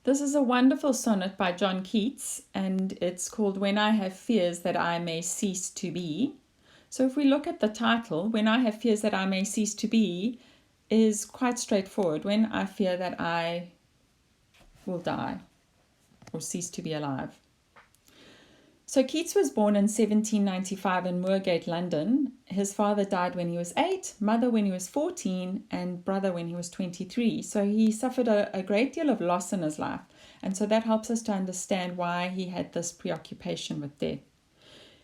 This is a wonderful sonnet by John Keats, and it's called When I Have Fears That I May Cease to Be. So if we look at the title, When I Have Fears That I May Cease to Be, is quite straightforward. When I fear that I will die or cease to be alive. So Keats was born in 1795 in Moorgate, London. His father died when he was 8, mother when he was 14, and brother when he was 23. So he suffered a great deal of loss in his life. And so that helps us to understand why he had this preoccupation with death.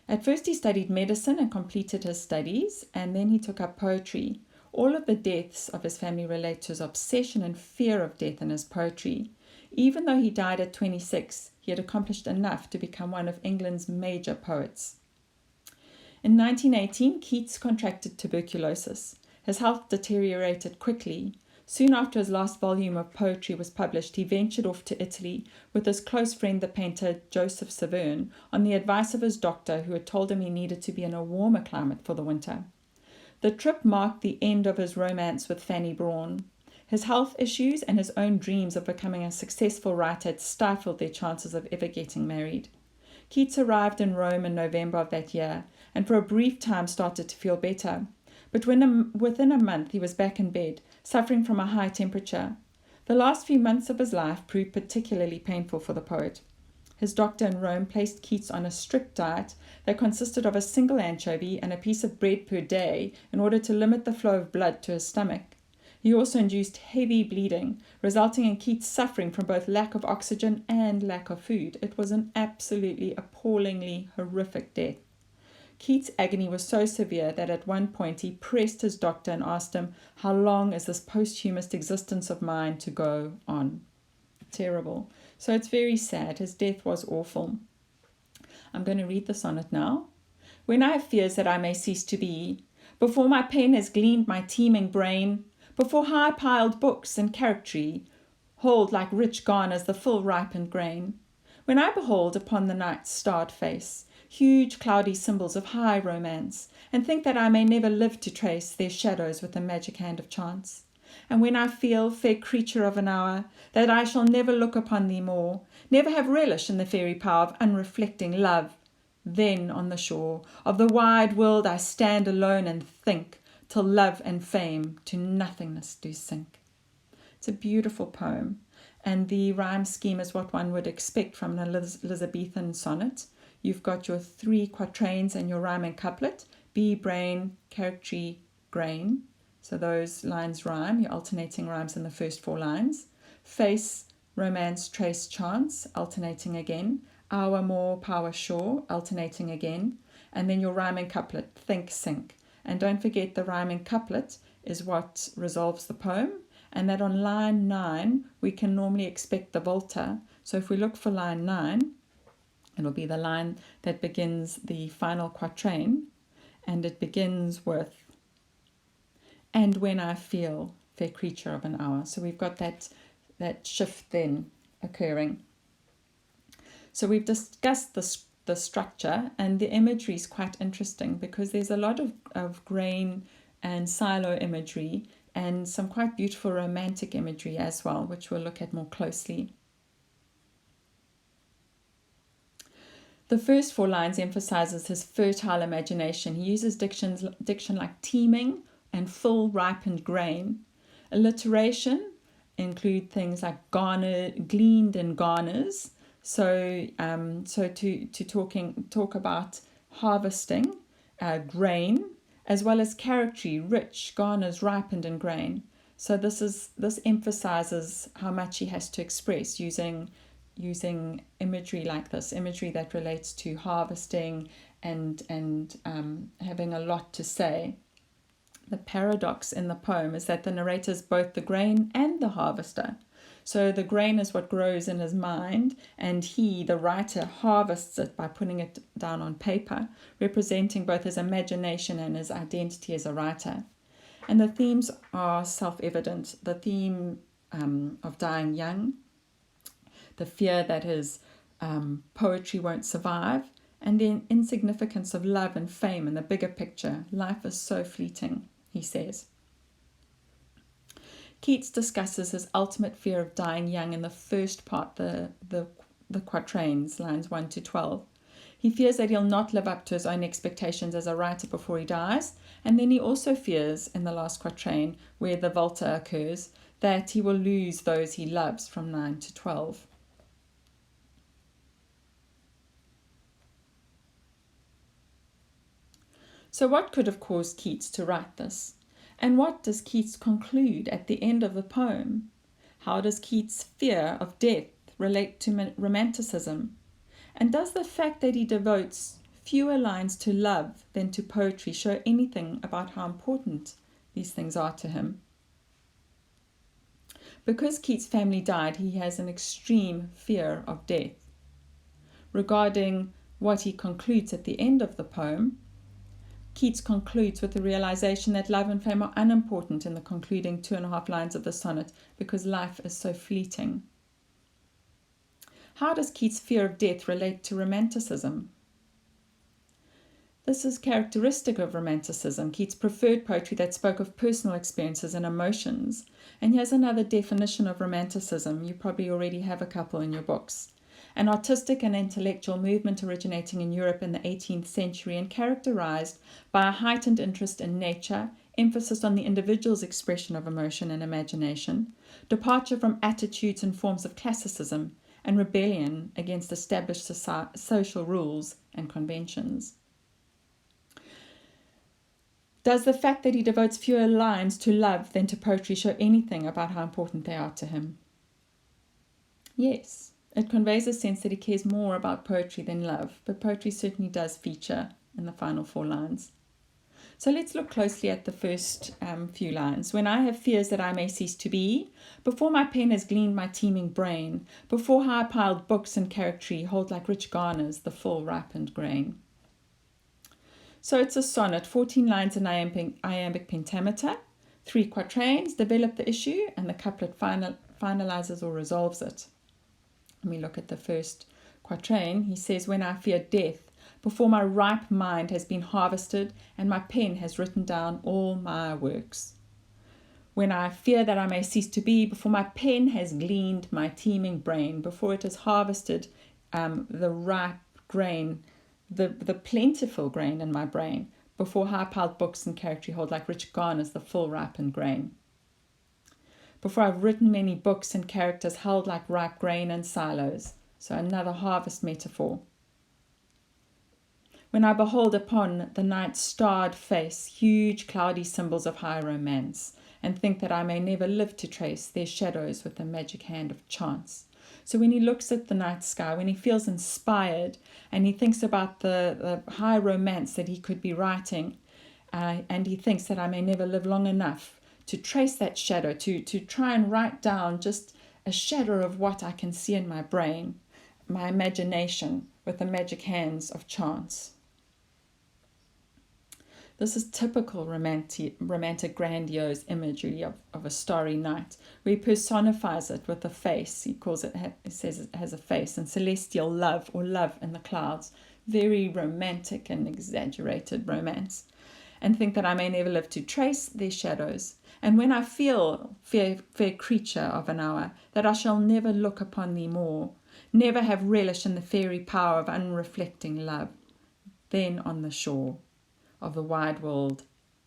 At first he studied medicine and completed his studies, and then he took up poetry. All of the deaths of his family relate to his obsession and fear of death in his poetry. Even though he died at 26, he had accomplished enough to become one of England's major poets. In 1918, Keats contracted tuberculosis. His health deteriorated quickly. Soon after his last volume of poetry was published, he ventured off to Italy with his close friend, the painter Joseph Severn, on the advice of his doctor, who had told him he needed to be in a warmer climate for the winter. The trip marked the end of his romance with Fanny Brawne. His health issues and his own dreams of becoming a successful writer had stifled their chances of ever getting married. Keats arrived in Rome in November of that year, and for a brief time started to feel better. But within a month he was back in bed, suffering from a high temperature. The last few months of his life proved particularly painful for the poet. His doctor in Rome placed Keats on a strict diet that consisted of a single anchovy and a piece of bread per day in order to limit the flow of blood to his stomach. He also induced heavy bleeding, resulting in Keats suffering from both lack of oxygen and lack of food. It was an absolutely appallingly horrific death. Keats' agony was so severe that at one point he pressed his doctor and asked him, "How long is this posthumous existence of mine to go on?" Terrible. So it's very sad. His death was awful. I'm going to read the sonnet now. When I have fears that I may cease to be, before my pen has gleaned my teeming brain, before high-piled books and charactery hold like rich garners the full-ripened grain, when I behold upon the night's starred face huge cloudy symbols of high romance, and think that I may never live to trace their shadows with the magic hand of chance, and when I feel, fair creature of an hour, that I shall never look upon thee more, never have relish in the fairy power of unreflecting love, then on the shore of the wide world I stand alone and think, till love and fame to nothingness do sink. It's a beautiful poem, and the rhyme scheme is what one would expect from an Elizabethan sonnet. You've got your 3 quatrains and your rhyming couplet, be, brain, character, grain. So those lines rhyme, your alternating rhymes in the first 4 lines. Face, romance, trace, chance, alternating again. Hour, more, power, shore, alternating again. And then your rhyming couplet, think, sink. And don't forget the rhyming couplet is what resolves the poem, and that on line 9 we can normally expect the volta. So if we look for line 9, it'll be the line that begins the final quatrain, and it begins with, "And when I feel, fair creature of an hour." So we've got that shift then occurring. So we've discussed the structure, and the imagery is quite interesting because there's a lot of grain and silo imagery and some quite beautiful romantic imagery as well, which we'll look at more closely. The first 4 lines emphasizes his fertile imagination. He uses diction like teeming and full ripened grain. Alliteration include things like gleaned and garners. So to talk about harvesting, grain, as well as character, rich, garners, ripened, and grain. So this emphasizes how much he has to express using imagery like this, imagery that relates to harvesting and having a lot to say. The paradox in the poem is that the narrator is both the grain and the harvester. So the grain is what grows in his mind, and he, the writer, harvests it by putting it down on paper, representing both his imagination and his identity as a writer. And the themes are self-evident. The theme of dying young, the fear that his poetry won't survive, and the insignificance of love and fame in the bigger picture. Life is so fleeting, he says. Keats discusses his ultimate fear of dying young in the first part, the quatrains, lines 1 to 12. He fears that he'll not live up to his own expectations as a writer before he dies, and then he also fears, in the last quatrain, where the volta occurs, that he will lose those he loves from 9 to 12. So what could have caused Keats to write this? And what does Keats conclude at the end of the poem? How does Keats' fear of death relate to romanticism? And does the fact that he devotes fewer lines to love than to poetry show anything about how important these things are to him? Because Keats' family died, he has an extreme fear of death. Regarding what he concludes at the end of the poem, Keats concludes with the realization that love and fame are unimportant in the concluding 2.5 lines of the sonnet because life is so fleeting. How does Keats' fear of death relate to romanticism? This is characteristic of romanticism. Keats preferred poetry that spoke of personal experiences and emotions. And here's another definition of romanticism. You probably already have a couple in your books. An artistic and intellectual movement originating in Europe in the 18th century and characterized by a heightened interest in nature, emphasis on the individual's expression of emotion and imagination, departure from attitudes and forms of classicism, and rebellion against established social rules and conventions. Does the fact that he devotes fewer lines to love than to poetry show anything about how important they are to him? Yes. It conveys a sense that he cares more about poetry than love, but poetry certainly does feature in the final 4 lines. So let's look closely at the first few lines. When I have fears that I may cease to be, before my pen has gleaned my teeming brain, before high-piled books and charactery hold like rich garners the full ripened grain. So it's a sonnet, 14 lines in iambic pentameter, 3 quatrains develop the issue, and the couplet finalizes or resolves it. When we look at the first quatrain, he says, when I fear death, before my ripe mind has been harvested and my pen has written down all my works. When I fear that I may cease to be, before my pen has gleaned my teeming brain, before it has harvested the ripe grain, the plentiful grain in my brain, before high-piled books and character hold like rich garners the full ripened grain. Before I've written many books and characters held like ripe grain in silos. So another harvest metaphor. When I behold upon the night's starred face huge cloudy symbols of high romance, and think that I may never live to trace their shadows with the magic hand of chance. So when he looks at the night sky, when he feels inspired, and he thinks about the high romance that he could be writing, and he thinks that I may never live long enough to trace that shadow, to try and write down just a shadow of what I can see in my brain, my imagination, with the magic hands of chance. This is typical romantic grandiose imagery of a starry night, where he personifies it with a face. He says it has a face, and celestial love, or love in the clouds. Very romantic and exaggerated romance. And think that I may never live to trace their shadows. And when I feel, fair creature of an hour, that I shall never look upon thee more, never have relish in the fairy power of unreflecting love, then on the shore of the wide world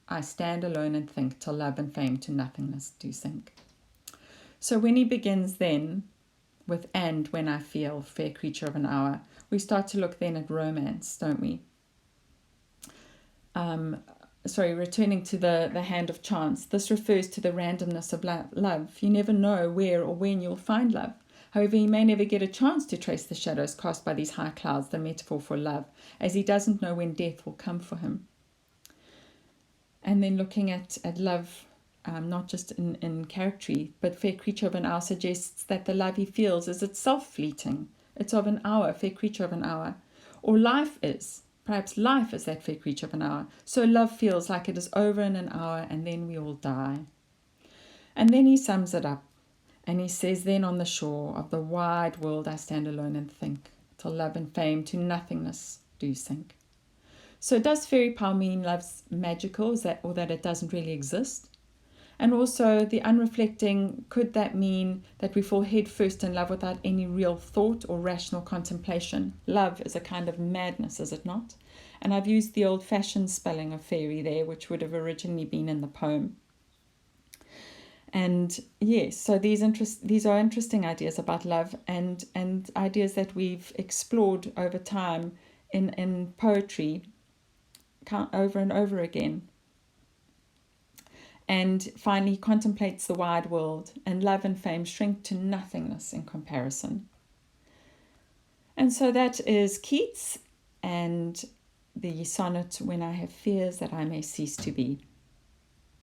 I stand alone and think, till love and fame to nothingness do sink. So when he begins then with and when I feel, fair creature of an hour, we start to look then at romance, don't we? Returning to the hand of chance, this refers to the randomness of love. You never know where or when you'll find love. However, he may never get a chance to trace the shadows cast by these high clouds, the metaphor for love, as he doesn't know when death will come for him. And then looking at love, not just in character, but fair creature of an hour suggests that the love he feels is itself fleeting. It's of an hour, fair creature of an hour. Or life is. Perhaps life is that fair creature of an hour. So love feels like it is over in an hour and then we all die. And then he sums it up. And he says, then on the shore of the wide world I stand alone and think, till love and fame to nothingness do sink. So does fairy power mean love's magical, or that it doesn't really exist? And also the unreflecting, could that mean that we fall head first in love without any real thought or rational contemplation? Love is a kind of madness, is it not? And I've used the old-fashioned spelling of fairy there, which would have originally been in the poem. And yes, so these are interesting ideas about love, and ideas that we've explored over time in poetry over and over again. And finally, contemplates the wide world, and love and fame shrink to nothingness in comparison. And so that is Keats and the sonnet, When I Have Fears That I May Cease to Be.